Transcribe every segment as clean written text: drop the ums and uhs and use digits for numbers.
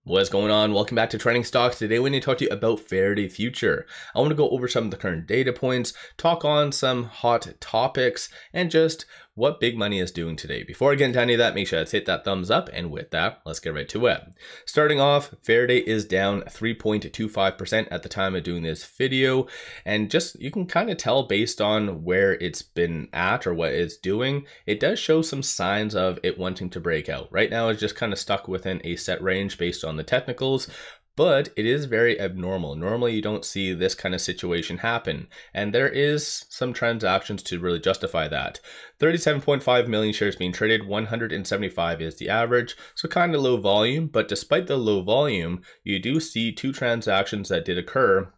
What's going on? Welcome back to Trending Stocks. Today we need to talk to you about Faraday Future. I want to go over some of the current data points, talk on some hot topics, and just what big money is doing today. Before I get into any of that, make sure to hit that thumbs up, and with that, let's get right to it. Starting off, Faraday is down 3.25% at the time of doing this video, and just you can kind of tell based on where it's been at or what it's doing, it does show some signs of it wanting to break out. Right now it's just kind of stuck within a set range based on the technicals, but it is very abnormal. Normally you don't see this kind of situation happen, and there is some transactions to really justify that. 37.5 million shares being traded, 175 is the average, so kind of low volume, but despite the low volume, you do see two transactions that did occur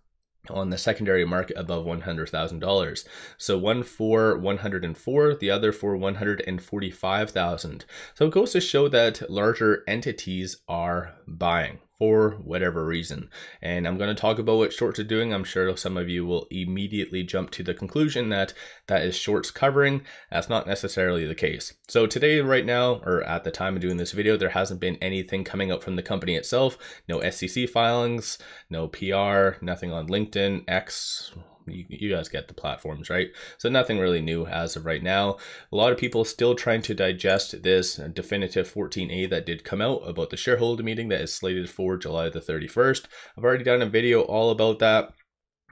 on the secondary market above $100,000. So one for 104, the other for 145,000. So it goes to show that larger entities are buying for whatever reason. And I'm going to talk about what shorts are doing. I'm sure some of you will immediately jump to the conclusion that that is shorts covering. That's not necessarily the case. So today, right now, or at the time of doing this video, there hasn't been anything coming out from the company itself. No SEC filings, no PR, nothing on LinkedIn, X. You guys get the platforms, right? So nothing really new as of right now. A lot of people still trying to digest this definitive 14A that did come out about the shareholder meeting that is slated for July the 31st. I've already done a video all about that.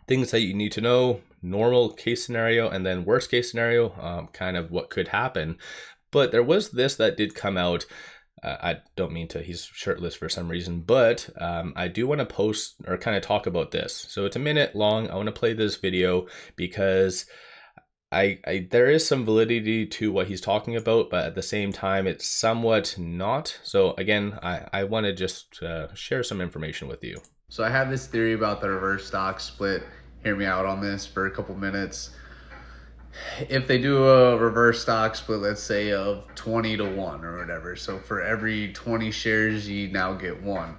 Things that you need to know, normal case scenario, and then worst case scenario, kind of what could happen. But there was this that did come out. I don't mean to, he's shirtless for some reason, but I do want to post or kind of talk about this. So it's a minute long. I want to play this video because there is some validity to what he's talking about, but at the same time, it's somewhat not. So again, I want to just share some information with you. So I have this theory about the reverse stock split. Hear me out on this for a couple minutes. If they do a reverse stock split, let's say of 20 to 1 or whatever, so for every 20 shares you now get 1.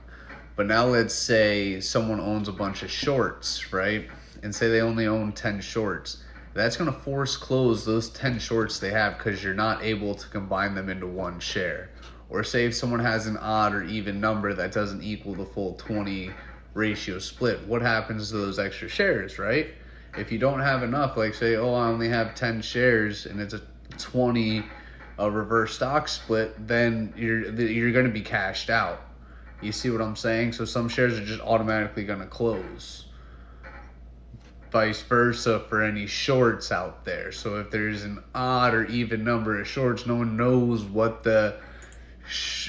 But now let's say someone owns a bunch of shorts, right? And say they only own 10 shorts. That's going to force close those 10 shorts they have because you're not able to combine them into one share. Or say if someone has an odd or even number that doesn't equal the full 20 ratio split, what happens to those extra shares, right? If you don't have enough, like say, oh, I only have 10 shares and it's a 20 reverse stock split, then you're going to be cashed out. You see what I'm saying? So some shares are just automatically going to close. Vice versa for any shorts out there. So if there's an odd or even number of shorts, no one knows what the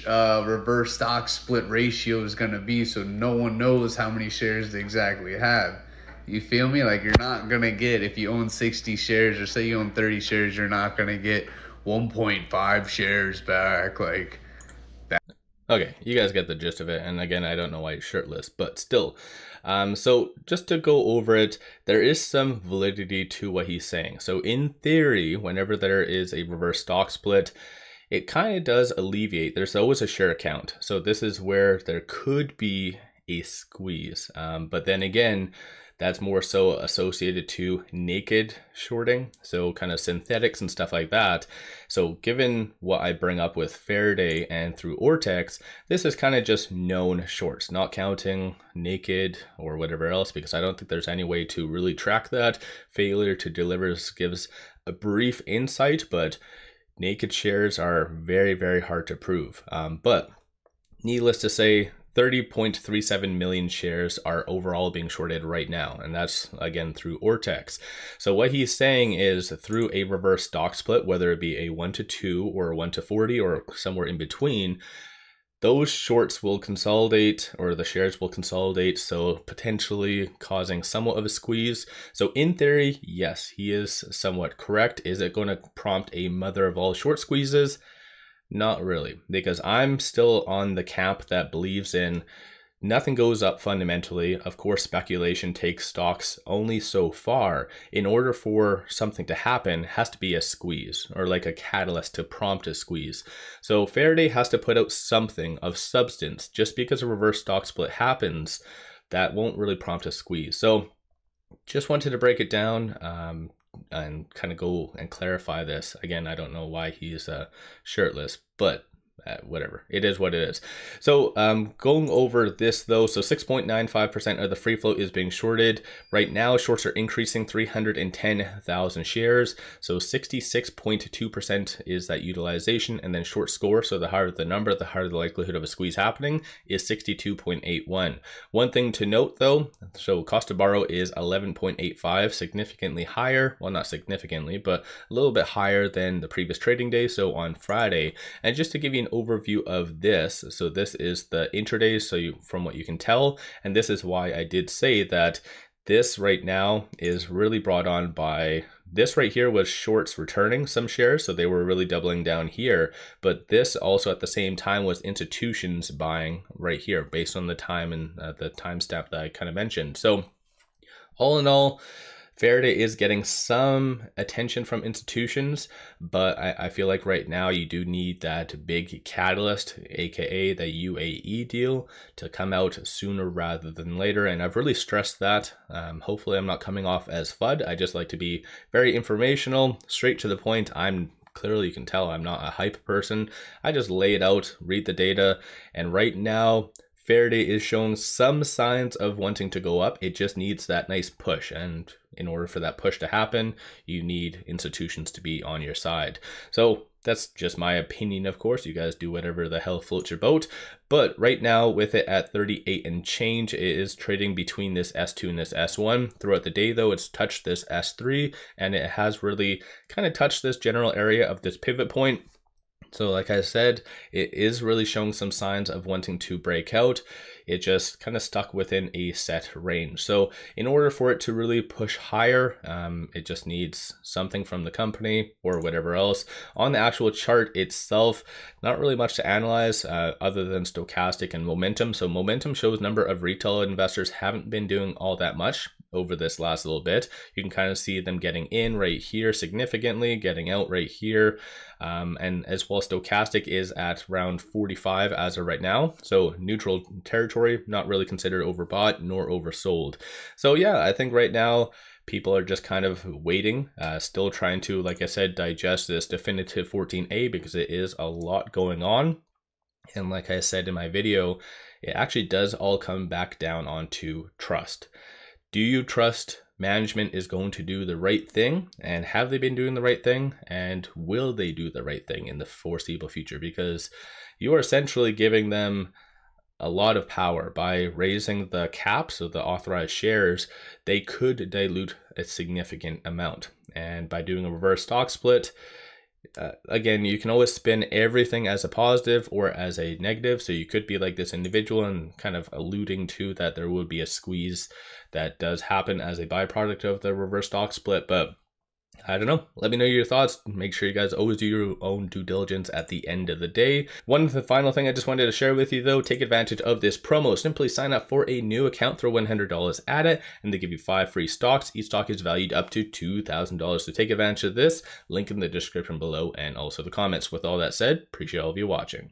reverse stock split ratio is going to be. So no one knows how many shares they exactly have. You feel me? Like you're not going to get, if you own 60 shares or say you own 30 shares, you're not going to get 1.5 shares back like that. Okay, you guys get the gist of it. And again, I don't know why he's shirtless, but still. So just to go over it, there is some validity to what he's saying. So in theory, whenever there is a reverse stock split, it kind of does alleviate. There's always a share count. So this is where there could be a squeeze. But then again, that's more so associated to naked shorting, so kind of synthetics and stuff like that. So given what I bring up with Faraday and through Ortex, this is kind of just known shorts, not counting naked or whatever else, because I don't think there's any way to really track that. Failure to deliver gives a brief insight, but naked shares are very, very hard to prove. But needless to say, 30.37 million shares are overall being shorted right now, and that's again through Ortex. So what he's saying is through a reverse stock split, whether it be a 1 to 2 or a 1 to 40 or somewhere in between, those shorts will consolidate, or the shares will consolidate, so potentially causing somewhat of a squeeze. So in theory, yes, he is somewhat correct. Is it going to prompt a mother of all short squeezes? Not really, because I'm still on the camp that believes in nothing goes up fundamentally. Of course, speculation takes stocks only so far. In order for something to happen, it has to be a squeeze or like a catalyst to prompt a squeeze. So Faraday has to put out something of substance. Just because a reverse stock split happens, that won't really prompt a squeeze. So just wanted to break it down. And kind of go and clarify this. Again, I don't know why he's shirtless, but whatever, it is what it is. So going over this though, so 6.95% of the free float is being shorted right now. Shorts are increasing 310,000 shares, so 66.2% is that utilization, and then short score, so the higher the number, the higher the likelihood of a squeeze happening, is 62.81. One thing to note though, so cost to borrow is 11.85, significantly higher, well not significantly, but a little bit higher than the previous trading day, so on Friday. And just to give you an overview of this, so this is the intraday, so from what you can tell, and this is why I did say that this right now is really brought on by this right here was shorts returning some shares, so they were really doubling down here, but this also at the same time was institutions buying right here based on the time and the timestamp that I kind of mentioned. So all in all, Faraday is getting some attention from institutions, but I feel like right now you do need that big catalyst, aka the UAE deal, to come out sooner rather than later. And I've really stressed that. Hopefully I'm not coming off as FUD. I just like to be very informational, straight to the point. Clearly you can tell I'm not a hype person. I just lay it out, read the data, and right now Faraday is showing some signs of wanting to go up. It just needs that nice push, and in order for that push to happen, you need institutions to be on your side. So that's just my opinion, of course. You guys do whatever the hell floats your boat. But right now, with it at 38 and change, it is trading between this S2 and this S1. Throughout the day, though, it's touched this S3, and it has really kind of touched this general area of this pivot point. So like I said, it is really showing some signs of wanting to break out. It just kind of stuck within a set range. So in order for it to really push higher, it just needs something from the company or whatever else. On the actual chart itself, not really much to analyze other than stochastic and momentum. So momentum shows number of retail investors haven't been doing all that much over this last little bit. You can kind of see them getting in right here significantly, getting out right here. And as well, stochastic is at around 45 as of right now. So neutral territory, not really considered overbought nor oversold. So yeah, I think right now people are just kind of waiting, still trying to, like I said, digest this definitive 14A because it is a lot going on. And like I said in my video, it actually does all come back down onto trust. Do you trust management is going to do the right thing? And have they been doing the right thing? And will they do the right thing in the foreseeable future? Because you are essentially giving them a lot of power by raising the caps of the authorized shares. They could dilute a significant amount. And by doing a reverse stock split, again, you can always spin everything as a positive or as a negative. So you could be like this individual and kind of alluding to that there would be a squeeze that does happen as a byproduct of the reverse stock split. But I don't know. Let me know your thoughts. Make sure you guys always do your own due diligence at the end of the day. One final thing I just wanted to share with you though, take advantage of this promo. Simply sign up for a new account, throw $100 at it, and they give you 5 free stocks. Each stock is valued up to $2,000. So take advantage of this. Link in the description below and also the comments. With all that said, appreciate all of you watching.